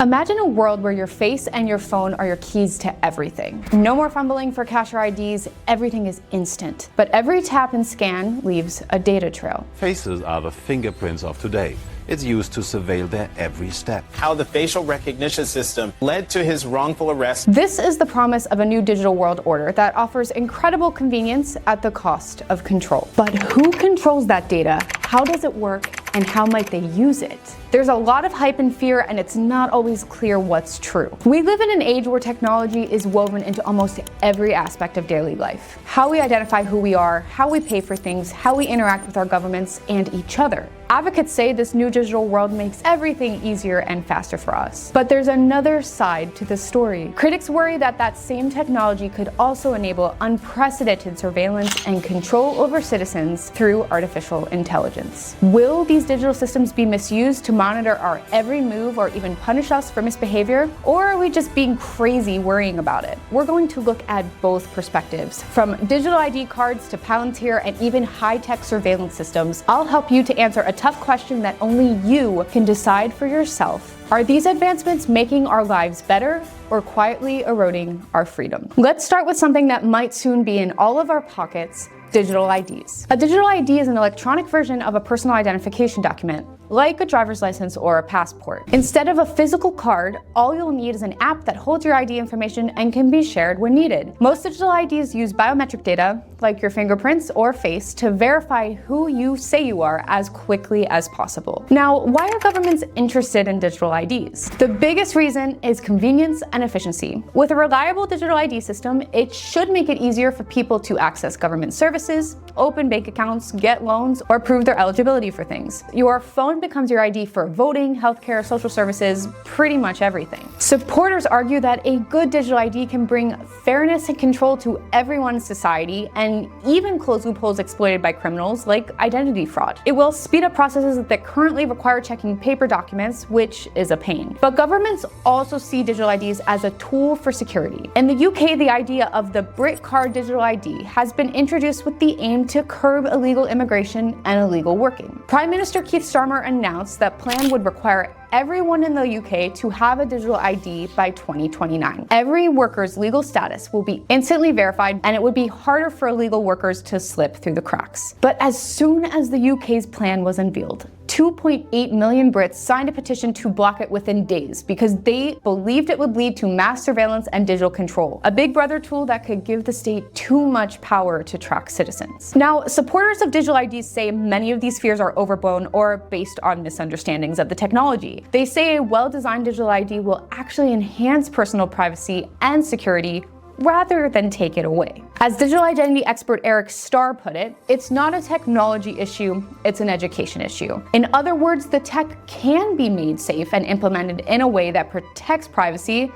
Imagine a world where your face and your phone are your keys to everything. No more fumbling for cash or IDs, everything is instant. But every tap and scan leaves a data trail. Faces are the fingerprints of today. It's used to surveil their every step. How the facial recognition system led to his wrongful arrest. This is the promise of a new digital world order that offers incredible convenience at the cost of control. But who controls that data? How does it work? And how might they use it? There's a lot of hype and fear, and it's not always clear what's true. We live in an age where technology is woven into almost every aspect of daily life. How we identify who we are, how we pay for things, how we interact with our governments and each other. Advocates say this new digital world makes everything easier and faster for us. But there's another side to the story. Critics worry that that same technology could also enable unprecedented surveillance and control over citizens through artificial intelligence. Will these digital systems be misused to monitor our every move or even punish us for misbehavior? Or are we just being crazy worrying about it? We're going to look at both perspectives. From digital ID cards to Palantir and even high-tech surveillance systems, I'll help you to answer a tough question that only you can decide for yourself. Are these advancements making our lives better or quietly eroding our freedom? Let's start with something that might soon be in all of our pockets: digital IDs. A digital ID is an electronic version of a personal identification document, like a driver's license or a passport. Instead of a physical card, all you'll need is an app that holds your ID information and can be shared when needed. Most digital IDs use biometric data, like your fingerprints or face, to verify who you say you are as quickly as possible. Now, why are governments interested in digital IDs? The biggest reason is convenience and efficiency. With a reliable digital ID system, it should make it easier for people to access government services, open bank accounts, get loans, or prove their eligibility for things. Your phone becomes your ID for voting, healthcare, social services, pretty much everything. Supporters argue that a good digital ID can bring fairness and control to everyone's society and even close loopholes exploited by criminals like identity fraud. It will speed up processes that currently require checking paper documents, which is a pain. But governments also see digital IDs as a tool for security. In the UK, the idea of the britcard digital ID has been introduced with the aim to curb illegal immigration and illegal working. Prime Minister Keir Starmer announced that plan would require everyone in the UK to have a digital ID by 2029. Every worker's legal status will be instantly verified, and it would be harder for illegal workers to slip through the cracks. But as soon as the UK's plan was unveiled, 2.8 million Brits signed a petition to block it within days because they believed it would lead to mass surveillance and digital control, a big brother tool that could give the state too much power to track citizens. Now, supporters of digital IDs say many of these fears are overblown or based on misunderstandings of the technology. They say a well-designed digital ID will actually enhance personal privacy and security rather than take it away. As digital identity expert Eric Starr put it, it's not a technology issue, it's an education issue. In other words, the tech can be made safe and implemented in a way that protects privacy.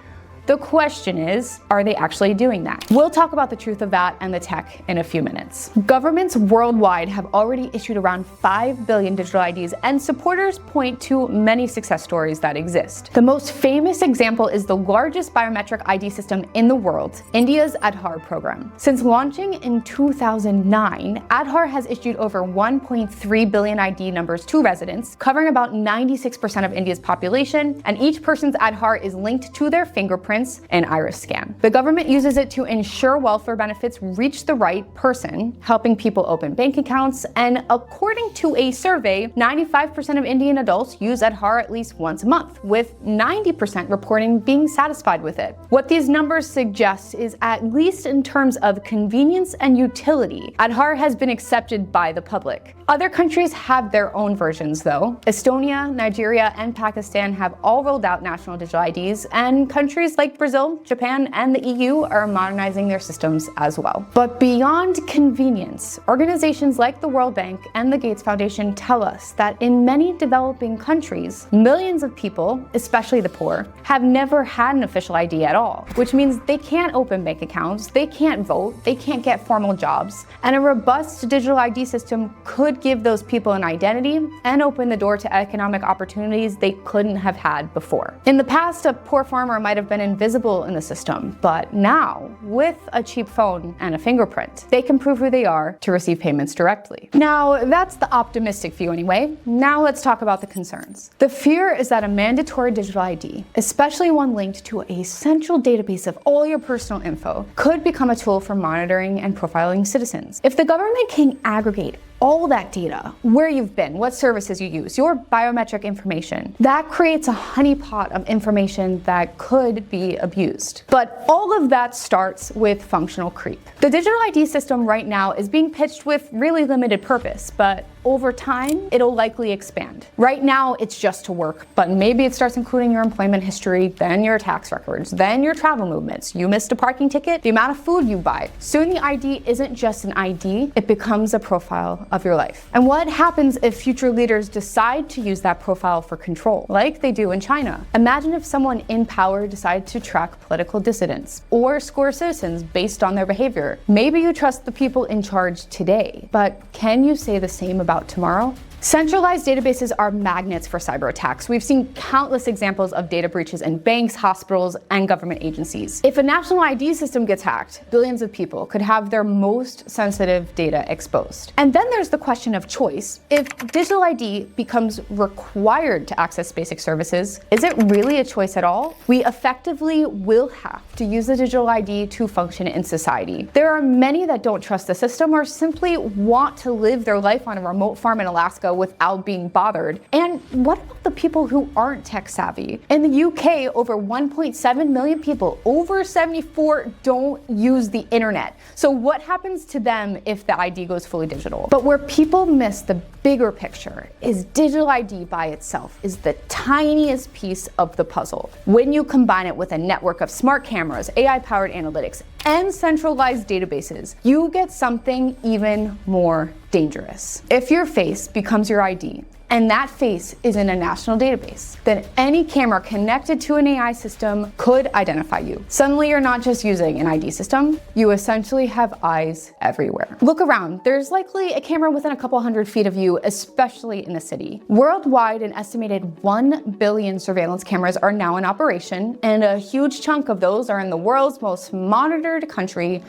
The question is, are they actually doing that? We'll talk about the truth of that and the tech in a few minutes. Governments worldwide have already issued around 5 billion digital IDs, and supporters point to many success stories that exist. The most famous example is the largest biometric ID system in the world, India's Aadhaar program. Since launching in 2009, Aadhaar has issued over 1.3 billion ID numbers to residents, covering about 96% of India's population, and each person's Aadhaar is linked to their fingerprint and iris scan. The government uses it to ensure welfare benefits reach the right person, helping people open bank accounts, and according to a survey, 95% of Indian adults use Aadhaar at least once a month, with 90% reporting being satisfied with it. What these numbers suggest is, at least in terms of convenience and utility, Aadhaar has been accepted by the public. Other countries have their own versions though. Estonia, Nigeria, and Pakistan have all rolled out national digital IDs, and countries like Brazil, Japan, and the EU are modernizing their systems as well. But beyond convenience, organizations like the World Bank and the Gates Foundation tell us that in many developing countries, millions of people, especially the poor, have never had an official ID at all, which means they can't open bank accounts, they can't vote, they can't get formal jobs, and a robust digital ID system could give those people an identity and open the door to economic opportunities they couldn't have had before. In the past, a poor farmer might have been in invisible in the system, but now, with a cheap phone and a fingerprint, they can prove who they are to receive payments directly. Now, that's the optimistic view anyway. Now let's talk about the concerns. The fear is that a mandatory digital ID, especially one linked to a central database of all your personal info, could become a tool for monitoring and profiling citizens. If the government can aggregate all that data, where you've been, what services you use, your biometric information, that creates a honeypot of information that could be abused. But all of that starts with functional creep. The digital ID system right now is being pitched with really limited purpose, but over time, it'll likely expand. Right now, it's just to work, but maybe it starts including your employment history, then your tax records, then your travel movements. You missed a parking ticket, the amount of food you buy. Soon the ID isn't just an ID, it becomes a profile of your life. And what happens if future leaders decide to use that profile for control, like they do in China? Imagine if someone in power decided to track political dissidents or score citizens based on their behavior. Maybe you trust the people in charge today, but can you say the same about tomorrow? Centralized databases are magnets for cyber attacks. We've seen countless examples of data breaches in banks, hospitals, and government agencies. If a national ID system gets hacked, billions of people could have their most sensitive data exposed. And then there's the question of choice. If digital ID becomes required to access basic services, is it really a choice at all? We effectively will have to use the digital ID to function in society. There are many that don't trust the system or simply want to live their life on a remote farm in Alaska without being bothered. And what about the people who aren't tech savvy? In the UK, over 1.7 million people over 74 don't use the internet. So what happens to them if the ID goes fully digital? But where people miss the bigger picture is digital ID by itself is the tiniest piece of the puzzle. When you combine it with a network of smart cameras, AI-powered analytics, and centralized databases, you get something even more dangerous. If your face becomes your ID, and that face is in a national database, then any camera connected to an AI system could identify you. Suddenly you're not just using an ID system, you essentially have eyes everywhere. Look around, there's likely a camera within a couple hundred feet of you, especially in the city. Worldwide, an estimated 1 billion surveillance cameras are now in operation, and a huge chunk of those are in the world's most monitored country,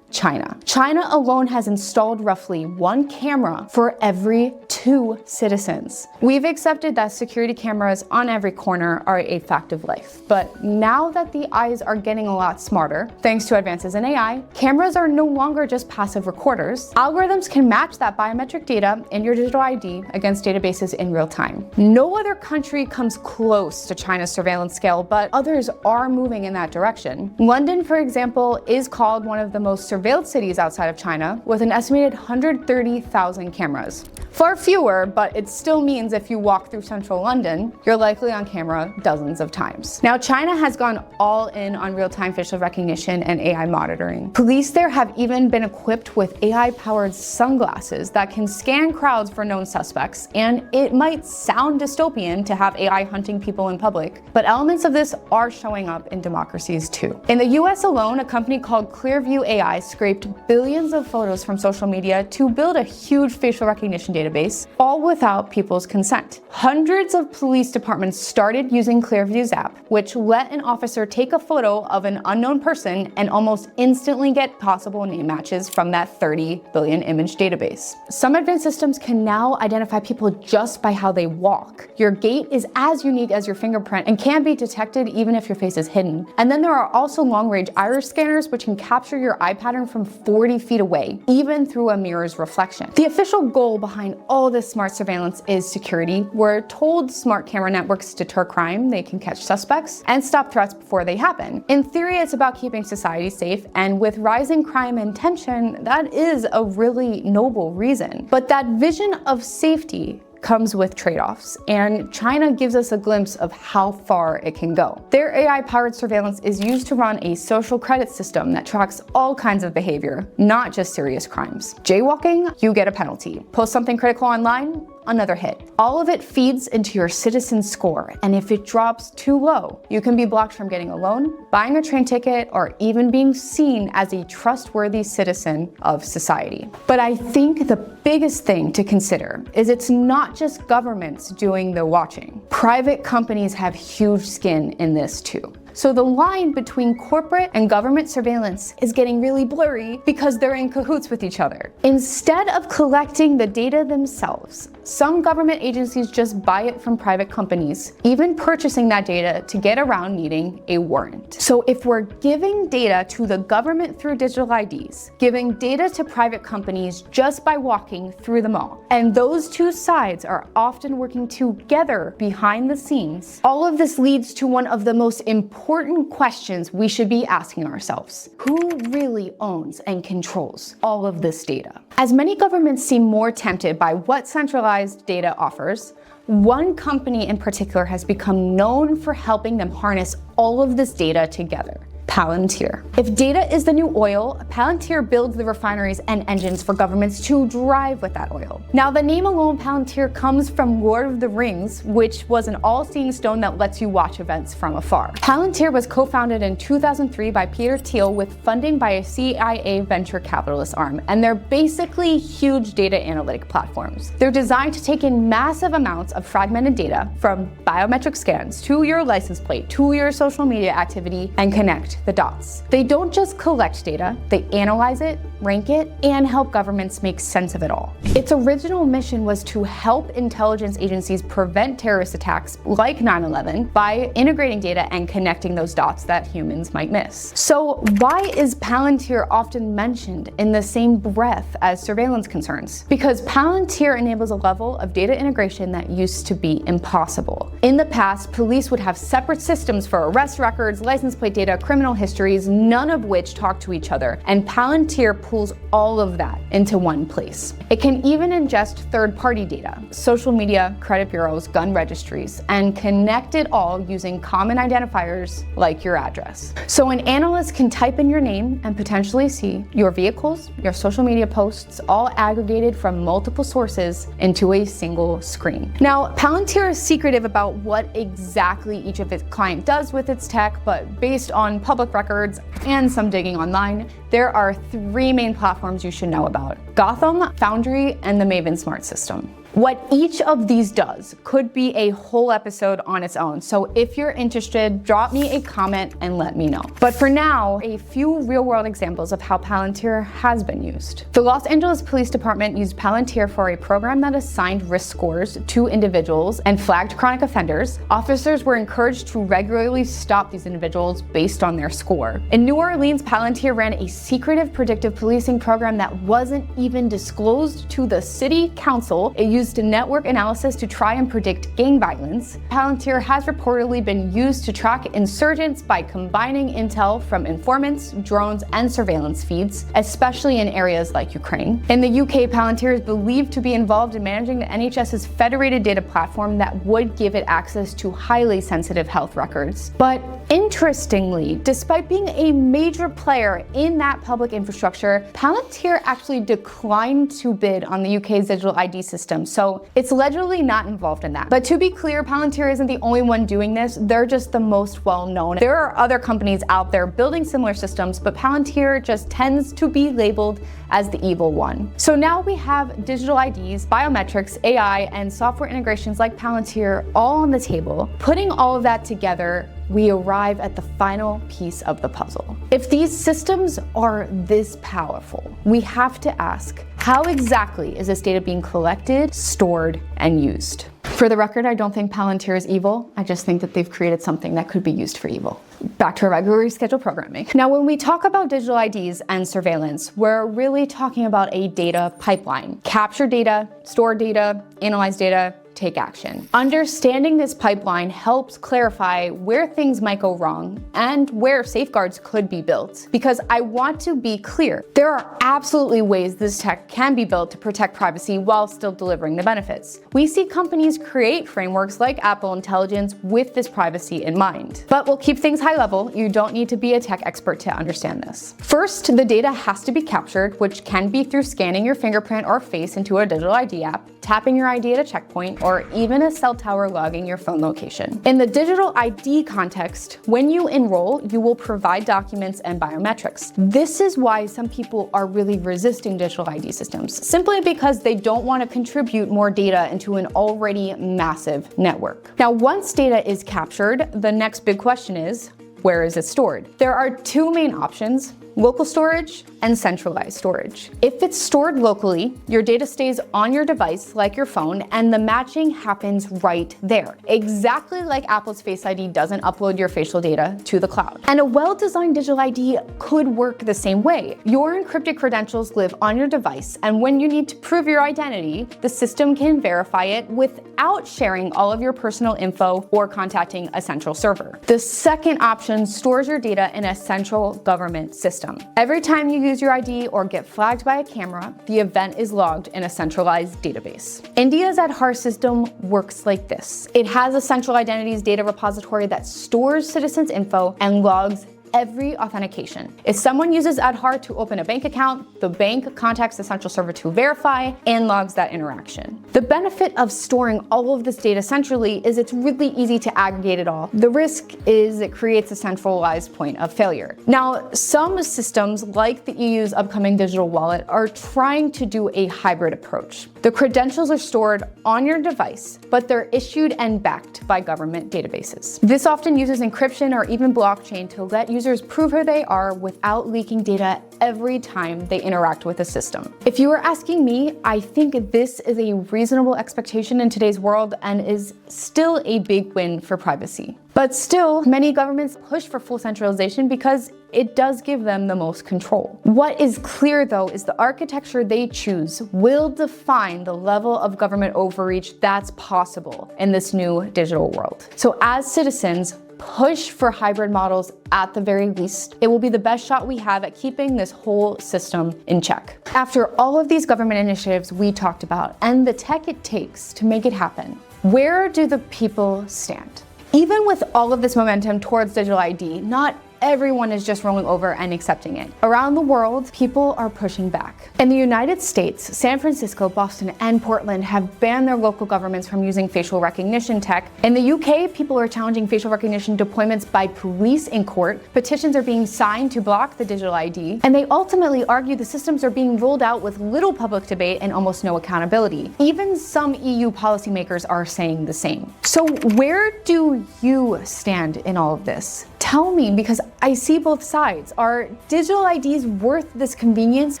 China. China alone has installed roughly 1 camera for every 2 citizens. We've accepted that security cameras on every corner are a fact of life. But now that the eyes are getting a lot smarter, thanks to advances in AI, cameras are no longer just passive recorders. Algorithms can match that biometric data in your digital ID against databases in real time. No other country comes close to China's surveillance scale, but others are moving in that direction. London, for example, is called one of the most surveilled cities outside of China, with an estimated 130,000 cameras. Far fewer, but it still means if you walk through central London, you're likely on camera dozens of times. Now, China has gone all in on real-time facial recognition and AI monitoring. Police there have even been equipped with AI-powered sunglasses that can scan crowds for known suspects, and it might sound dystopian to have AI hunting people in public, but elements of this are showing up in democracies too. In the US alone, a company called Clearview AI scraped billions of photos from social media to build a huge facial recognition database, all without people's consent. Hundreds of police departments started using Clearview's app, which let an officer take a photo of an unknown person and almost instantly get possible name matches from that 30 billion image database. Some advanced systems can now identify people just by how they walk. Your gait is as unique as your fingerprint and can be detected even if your face is hidden. And then there are also long-range iris scanners which can capture your eye pattern from 40 feet away, even through a mirror's reflection. The official goal behind all this smart surveillance is security. We're told smart camera networks deter crime, they can catch suspects, and stop threats before they happen. In theory, it's about keeping society safe, and with rising crime and tension, that is a really noble reason. But that vision of safety comes with trade-offs, and China gives us a glimpse of how far it can go. Their AI-powered surveillance is used to run a social credit system that tracks all kinds of behavior, not just serious crimes. Jaywalking, you get a penalty. Post something critical online, another hit. All of it feeds into your citizen score, and if it drops too low, you can be blocked from getting a loan, buying a train ticket, or even being seen as a trustworthy citizen of society. But I think the biggest thing to consider is it's not just governments doing the watching. Private companies have huge skin in this too. So the line between corporate and government surveillance is getting really blurry because they're in cahoots with each other. Instead of collecting the data themselves, some government agencies just buy it from private companies, even purchasing that data to get around needing a warrant. So if we're giving data to the government through digital IDs, giving data to private companies just by walking through the mall, and those two sides are often working together behind the scenes, all of this leads to one of the most important questions we should be asking ourselves. Who really owns and controls all of this data? As many governments seem more tempted by what centralized data offers, one company in particular has become known for helping them harness all of this data together. Palantir. If data is the new oil, Palantir builds the refineries and engines for governments to drive with that oil. Now, the name alone, Palantir, comes from Lord of the Rings, which was an all-seeing stone that lets you watch events from afar. Palantir was co-founded in 2003 by Peter Thiel with funding by a CIA venture capitalist arm, and they're basically huge data analytic platforms. They're designed to take in massive amounts of fragmented data from biometric scans to your license plate to your social media activity and connect the dots. They don't just collect data, they analyze it, rank it, and help governments make sense of it all. Its original mission was to help intelligence agencies prevent terrorist attacks like 9/11 by integrating data and connecting those dots that humans might miss. So why is Palantir often mentioned in the same breath as surveillance concerns? Because Palantir enables a level of data integration that used to be impossible. In the past, police would have separate systems for arrest records, license plate data, criminal histories, none of which talk to each other, and Palantir pulls all of that into one place. It can even ingest third-party data, social media, credit bureaus, gun registries, and connect it all using common identifiers like your address. So an analyst can type in your name and potentially see your vehicles, your social media posts, all aggregated from multiple sources into a single screen. Now, Palantir is secretive about what exactly each of its clients does with its tech, but based on public records and some digging online, there are three main platforms you should know about: Gotham, Foundry, and the Maven Smart System. What each of these does could be a whole episode on its own, so if you're interested, drop me a comment and let me know. But for now, a few real-world examples of how Palantir has been used. The Los Angeles Police Department used Palantir for a program that assigned risk scores to individuals and flagged chronic offenders. Officers were encouraged to regularly stop these individuals based on their score. In New Orleans, Palantir ran a secretive predictive policing program that wasn't even disclosed to the city council. It used network analysis to try and predict gang violence. Palantir has reportedly been used to track insurgents by combining intel from informants, drones, and surveillance feeds, especially in areas like Ukraine. In the UK, Palantir is believed to be involved in managing the NHS's federated data platform that would give it access to highly sensitive health records. But interestingly, despite being a major player in that public infrastructure, Palantir actually declined to bid on the UK's digital ID system, so it's allegedly not involved in that. But to be clear, Palantir isn't the only one doing this, they're just the most well-known. There are other companies out there building similar systems, but Palantir just tends to be labeled as the evil one. So now we have digital IDs, biometrics, AI, and software integrations like Palantir all on the table. Putting all of that together, we arrive at the final piece of the puzzle. If these systems are this powerful, we have to ask, how exactly is this data being collected, stored, and used? For the record, I don't think Palantir is evil. I just think that they've created something that could be used for evil. Back to our regularly scheduled programming. Now, when we talk about digital IDs and surveillance, we're really talking about a data pipeline. Capture data, store data, analyze data, take action. Understanding this pipeline helps clarify where things might go wrong and where safeguards could be built. Because I want to be clear, there are absolutely ways this tech can be built to protect privacy while still delivering the benefits. We see companies create frameworks like Apple Intelligence with this privacy in mind. But we'll keep things high level. You don't need to be a tech expert to understand this. First, the data has to be captured, which can be through scanning your fingerprint or face into a digital ID app, tapping your ID at a checkpoint, or even a cell tower logging your phone location. In the digital ID context, when you enroll, you will provide documents and biometrics. This is why some people are really resisting digital ID systems, simply because they don't want to contribute more data into an already massive network. Now, once data is captured, the next big question is, where is it stored? There are two main options: local storage and centralized storage. If it's stored locally, your data stays on your device like your phone, and the matching happens right there. Exactly like Apple's Face ID doesn't upload your facial data to the cloud. And a well-designed digital ID could work the same way. Your encrypted credentials live on your device, and when you need to prove your identity, the system can verify it without sharing all of your personal info or contacting a central server. The second option stores your data in a central government system. Every time you use your ID or get flagged by a camera, the event is logged in a centralized database. India's Aadhaar system works like this. It has a central identities data repository that stores citizens' info and logs every authentication. If someone uses Aadhaar to open a bank account, the bank contacts the central server to verify and logs that interaction. The benefit of storing all of this data centrally is it's really easy to aggregate it all. The risk is it creates a centralized point of failure. Now, some systems like the EU's upcoming digital wallet are trying to do a hybrid approach. The credentials are stored on your device, but they're issued and backed by government databases. This often uses encryption or even blockchain to let users prove who they are without leaking data every time they interact with the system. If you were asking me, I think this is a reasonable expectation in today's world and is still a big win for privacy. But still, many governments push for full centralization because it does give them the most control. What is clear though is the architecture they choose will define the level of government overreach that's possible in this new digital world. So as citizens, push for hybrid models at the very least. It will be the best shot we have at keeping this whole system in check. After all of these government initiatives we talked about and the tech it takes to make it happen, where do the people stand? Even with all of this momentum towards digital ID, not everyone is just rolling over and accepting it. Around the world, people are pushing back. In the United States, San Francisco, Boston, and Portland have banned their local governments from using facial recognition tech. In the UK, people are challenging facial recognition deployments by police in court. Petitions are being signed to block the digital ID, and they ultimately argue the systems are being rolled out with little public debate and almost no accountability. Even some EU policymakers are saying the same. So where do you stand in all of this? Tell me, because I see both sides. Are digital IDs worth this convenience?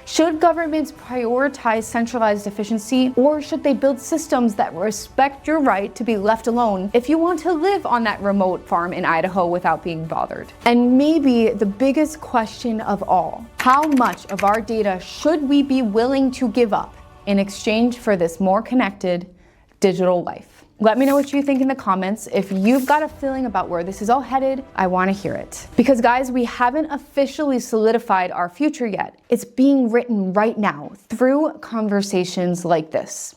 Should governments prioritize centralized efficiency, or should they build systems that respect your right to be left alone if you want to live on that remote farm in Idaho without being bothered? And maybe the biggest question of all, how much of our data should we be willing to give up in exchange for this more connected digital life? Let me know what you think in the comments. If you've got a feeling about where this is all headed, I want to hear it. Because guys, we haven't officially solidified our future yet. It's being written right now through conversations like this.